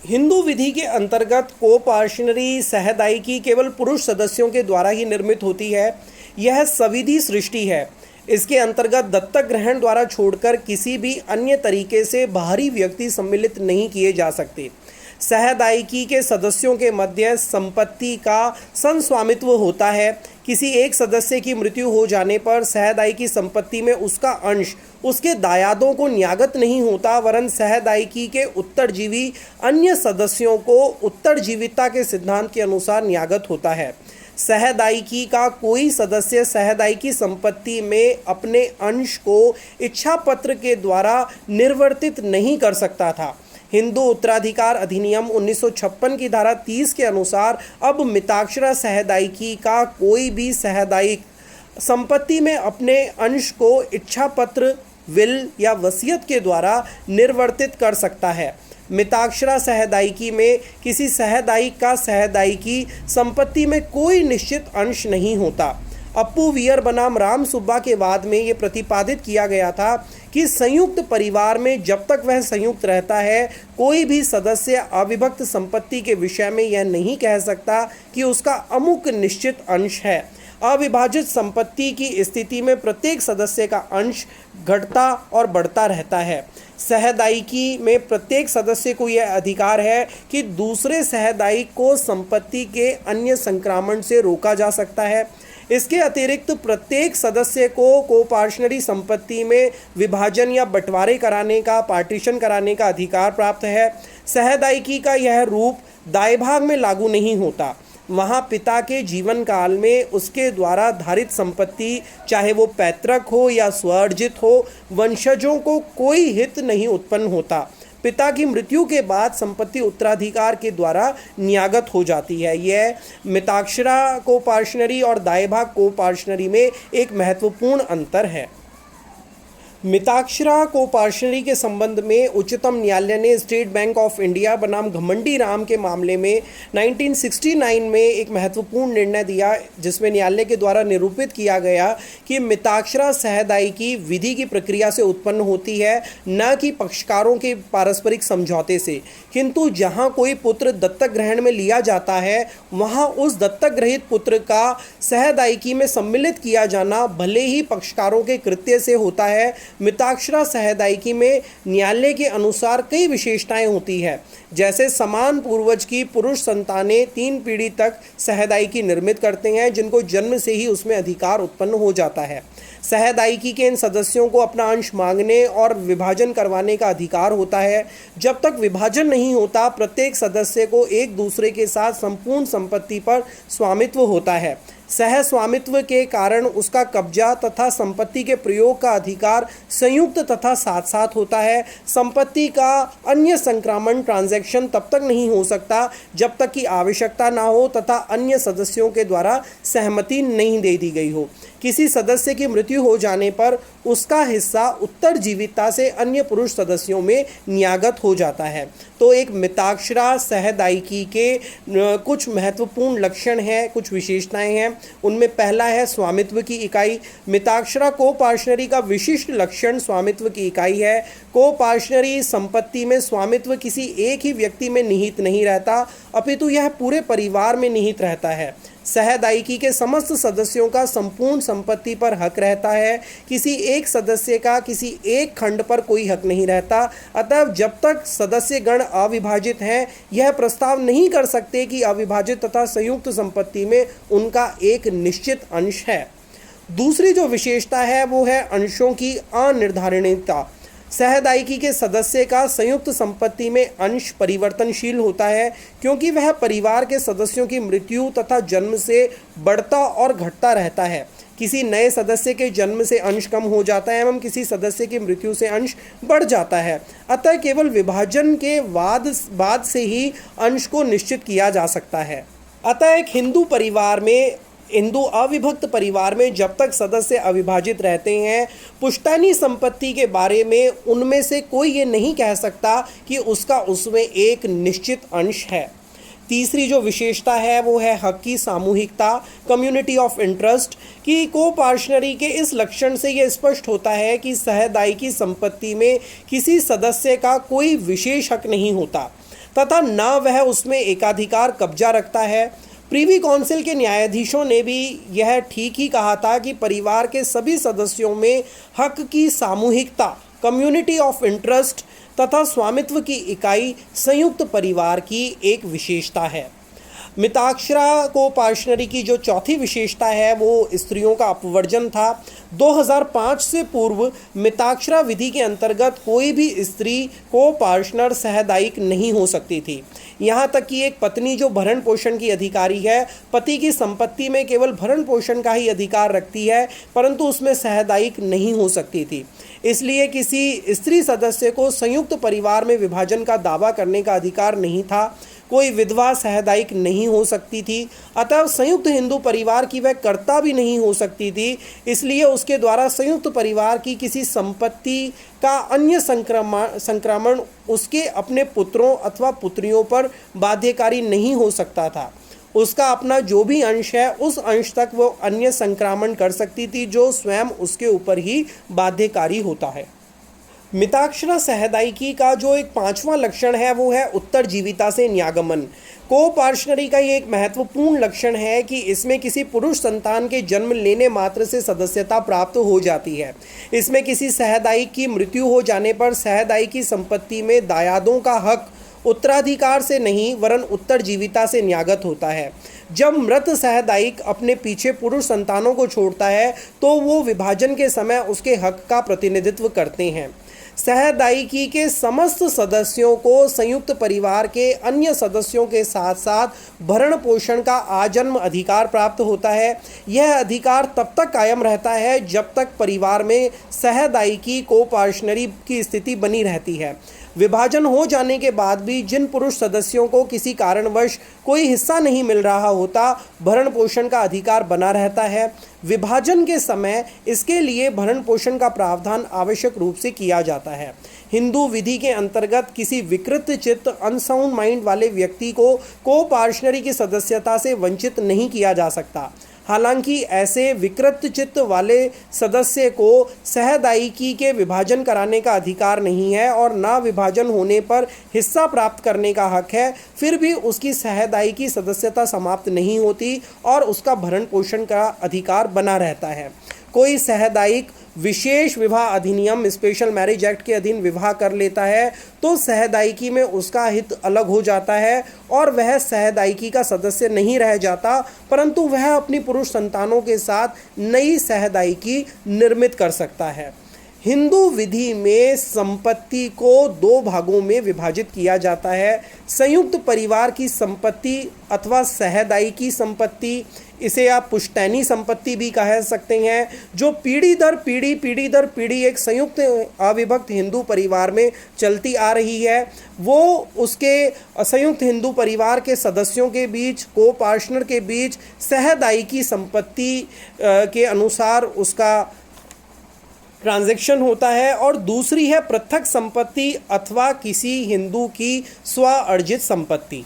हिंदू विधि के अंतर्गत कोपार्शनरी सहदायिकी केवल पुरुष सदस्यों के द्वारा ही निर्मित होती है। यह सविधि सृष्टि है। इसके अंतर्गत दत्तक ग्रहण द्वारा छोड़कर किसी भी अन्य तरीके से बाहरी व्यक्ति सम्मिलित नहीं किए जा सकते। सहदायिकी के सदस्यों के मध्य संपत्ति का संस्वामित्व होता है। किसी एक सदस्य की मृत्यु हो जाने पर सहदायिकी संपत्ति में उसका अंश उसके दायादों को न्यागत नहीं होता, वरन सहदायिकी के उत्तरजीवी अन्य सदस्यों को उत्तरजीविता के सिद्धांत के अनुसार न्यागत होता है। सहदायिकी का कोई सदस्य सहदायिकी संपत्ति में अपने अंश को इच्छा पत्र के द्वारा निर्वर्तित नहीं कर सकता था। हिंदू उत्तराधिकार अधिनियम 1956 की धारा 30 के अनुसार अब मिताक्षरा सहदायिकी का कोई भी सहदायिक संपत्ति में अपने अंश को इच्छा पत्र, विल या वसीयत के द्वारा निर्वर्तित कर सकता है। मिताक्षरा सहदायिकी में किसी सहदायिक का सहदायिकी संपत्ति में कोई निश्चित अंश नहीं होता। अप्पू वियर बनाम राम सुब्बा के वाद में ये प्रतिपादित किया गया था कि संयुक्त परिवार में जब तक वह संयुक्त रहता है, कोई भी सदस्य अविभक्त संपत्ति के विषय में यह नहीं कह सकता कि उसका अमुक निश्चित अंश है। अविभाजित संपत्ति की स्थिति में प्रत्येक सदस्य का अंश घटता और बढ़ता रहता है। सहदायिकी में प्रत्येक सदस्य को यह अधिकार है कि दूसरे सहदायिक को संपत्ति के अन्य संक्रामण से रोका जा सकता है। इसके अतिरिक्त प्रत्येक सदस्य को कोपार्शनरी संपत्ति में विभाजन या बंटवारे कराने का, पार्टीशन कराने का अधिकार प्राप्त है। सहदायिकी का यह रूप दाएं भाग में लागू नहीं होता। वहाँ पिता के जीवन काल में उसके द्वारा धारित संपत्ति, चाहे वो पैतृक हो या स्वार्जित हो, वंशजों को कोई हित नहीं उत्पन्न होता। पिता की मृत्यु के बाद संपत्ति उत्तराधिकार के द्वारा न्यागत हो जाती है। यह मिताक्षरा कोपार्शनरी और दाएं भाग कोपार्शनरी में एक महत्वपूर्ण अंतर है। मिताक्षरा कोपार्शनरी के संबंध में उच्चतम न्यायालय ने स्टेट बैंक ऑफ इंडिया बनाम घमंडी राम के मामले में 1969 में एक महत्वपूर्ण निर्णय दिया, जिसमें न्यायालय के द्वारा निरूपित किया गया कि मिताक्षरा सहदायिकी विधि की प्रक्रिया से उत्पन्न होती है, न कि पक्षकारों के पारस्परिक समझौते से। किंतु जहाँ कोई पुत्र दत्तक ग्रहण में लिया जाता है, वहाँ उस दत्तक ग्रहित पुत्र का सहदायिकी में सम्मिलित किया जाना भले ही पक्षकारों के कृत्य से होता है। मिताक्षरा सहदायिकी में न्यायालय के अनुसार कई विशेषताएं होती है, जैसे समान पूर्वज की पुरुष संतानें 3 पीढ़ी तक सहदायिकी निर्मित करते हैं, जिनको जन्म से ही उसमें अधिकार उत्पन्न हो जाता है। सहदायिकी के इन सदस्यों को अपना अंश मांगने और विभाजन करवाने का अधिकार होता है। जब तक विभाजन नहीं होता, प्रत्येक सदस्य को एक दूसरे के साथ संपूर्ण संपत्ति पर स्वामित्व होता है। सह स्वामित्व के कारण उसका कब्जा तथा संपत्ति के प्रयोग का अधिकार संयुक्त तथा साथ साथ होता है। संपत्ति का अन्य संक्रामण ट्रांजैक्शन तब तक नहीं हो सकता जब तक कि आवश्यकता ना हो तथा अन्य सदस्यों के द्वारा सहमति नहीं दे दी गई हो। किसी सदस्य की मृत्यु हो जाने पर उसका हिस्सा उत्तरजीविता से अन्य पुरुष सदस्यों में न्यागत हो जाता है। तो एक मिताक्षरा सहदायिकी के कुछ महत्वपूर्ण लक्षण हैं, कुछ विशेषताएं हैं। उनमें पहला है स्वामित्व की इकाई। मिताक्षरा कोपार्शनरी का विशिष्ट लक्षण स्वामित्व की इकाई है। कोपार्शनरी संपत्ति में स्वामित्व किसी एक ही व्यक्ति में निहित नहीं रहता, अपितु यह पूरे परिवार में निहित रहता है। सहदायिकी के समस्त सदस्यों का संपूर्ण संपत्ति पर हक रहता है। किसी एक सदस्य का किसी एक खंड पर कोई हक नहीं रहता। अतः जब तक सदस्य गण अविभाजित हैं, यह प्रस्ताव नहीं कर सकते कि अविभाजित तथा संयुक्त संपत्ति में उनका एक निश्चित अंश है। दूसरी जो विशेषता है वो है अंशों की अनिर्धारणीयता। सहदायिकी के सदस्य का संयुक्त संपत्ति में अंश परिवर्तनशील होता है, क्योंकि वह परिवार के सदस्यों की मृत्यु तथा जन्म से बढ़ता और घटता रहता है। किसी नए सदस्य के जन्म से अंश कम हो जाता है एवं किसी सदस्य की मृत्यु से अंश बढ़ जाता है। अतः केवल विभाजन के बाद से ही अंश को निश्चित किया जा सकता है। अतः एक हिंदू अविभक्त परिवार में जब तक सदस्य अविभाजित रहते हैं, पुश्तैनी संपत्ति के बारे में उनमें से कोई ये नहीं कह सकता कि उसका उसमें एक निश्चित अंश है। तीसरी जो विशेषता है वो है हक की सामूहिकता, कम्युनिटी ऑफ इंटरेस्ट। की कोपार्शनरी के इस लक्षण से यह स्पष्ट होता है कि सहदायिकी संपत्ति में किसी सदस्य का कोई विशेष हक नहीं होता। तथा न वह उसमें एकाधिकार कब्जा रखता है। प्रीवी काउंसिल के न्यायाधीशों ने भी यह ठीक ही कहा था कि परिवार के सभी सदस्यों में हक की सामूहिकता, कम्युनिटी ऑफ इंटरेस्ट तथा स्वामित्व की इकाई संयुक्त परिवार की एक विशेषता है। मिताक्षरा कोपार्शनरी की जो चौथी विशेषता है वो स्त्रियों का अपवर्जन था। 2005 से पूर्व मिताक्षरा विधि के अंतर्गत कोई भी स्त्री कोपार्शनर सहदायिक नहीं हो सकती थी। यहाँ तक कि एक पत्नी जो भरण पोषण की अधिकारी है, पति की संपत्ति में केवल भरण पोषण का ही अधिकार रखती है, परंतु उसमें सहदायिक नहीं हो सकती थी। इसलिए किसी स्त्री सदस्य को संयुक्त परिवार में विभाजन का दावा करने का अधिकार नहीं था। कोई विधवा सहदायिक नहीं हो सकती थी, अतः संयुक्त हिंदू परिवार की वह कर्ता भी नहीं हो सकती थी। इसलिए उसके द्वारा संयुक्त परिवार की किसी संपत्ति का अन्य संक्रमण उसके अपने पुत्रों अथवा पुत्रियों पर बाध्यकारी नहीं हो सकता था। उसका अपना जो भी अंश है उस अंश तक वो अन्य संक्रमण कर सकती थी जो स्वयं उसके ऊपर ही बाध्यकारी होता है। मिताक्षरा सहदायिकी का जो एक पांचवा लक्षण है वो है उत्तरजीविता से न्यागमन। कोपार्शनरी का ये एक महत्वपूर्ण लक्षण है कि इसमें किसी पुरुष संतान के जन्म लेने मात्र से सदस्यता प्राप्त हो जाती है। इसमें किसी सहदायिक की मृत्यु हो जाने पर सहदायिकी संपत्ति में दायादों का हक उत्तराधिकार से नहीं वरन उत्तरजीविता से न्यागत होता है। जब मृत सहदायिक अपने पीछे पुरुष संतानों को छोड़ता है तो वो विभाजन के समय उसके हक का प्रतिनिधित्व करते हैं। सहदायिकी के समस्त सदस्यों को संयुक्त परिवार के अन्य सदस्यों के साथ साथ भरण पोषण का आजन्म अधिकार प्राप्त होता है। यह अधिकार तब तक कायम रहता है जब तक परिवार में सहदायिकी कोपार्शनरी की स्थिति बनी रहती है। विभाजन हो जाने के बाद भी जिन पुरुष सदस्यों को किसी कारणवश कोई हिस्सा नहीं मिल रहा होता, भरण पोषण का अधिकार बना रहता है। विभाजन के समय इसके लिए भरण पोषण का प्रावधान आवश्यक रूप से किया जाता है। हिंदू विधि के अंतर्गत किसी विकृत चित्त अनसाउंड माइंड वाले व्यक्ति को कोपार्शनरी की सदस्यता से वंचित नहीं किया जा सकता। हालांकि ऐसे विकृत चित्त वाले सदस्य को सहदायिकी के विभाजन कराने का अधिकार नहीं है और ना विभाजन होने पर हिस्सा प्राप्त करने का हक है, फिर भी उसकी सहदायिकी सदस्यता समाप्त नहीं होती और उसका भरण पोषण का अधिकार बना रहता है। कोई सहदायिक विशेष विवाह अधिनियम स्पेशल मैरिज एक्ट के अधीन विवाह कर लेता है तो सहदायिकी में उसका हित अलग हो जाता है और वह सहदायिकी का सदस्य नहीं रह जाता, परंतु वह अपनी पुरुष संतानों के साथ नई सहदायिकी निर्मित कर सकता है। हिंदू विधि में संपत्ति को दो भागों में विभाजित किया जाता है। संयुक्त परिवार की संपत्ति अथवा सहदायिकी संपत्ति, इसे आप पुश्तैनी संपत्ति भी कह सकते हैं, जो पीढ़ी दर पीढ़ी एक संयुक्त अविभक्त हिंदू परिवार में चलती आ रही है। वो उसके संयुक्त हिंदू परिवार के सदस्यों के बीच, कोपार्शनर के बीच सहदायिकी संपत्ति के अनुसार उसका ट्रांजैक्शन होता है। और दूसरी है पृथक संपत्ति अथवा किसी हिंदू की स्व अर्जित संपत्ति।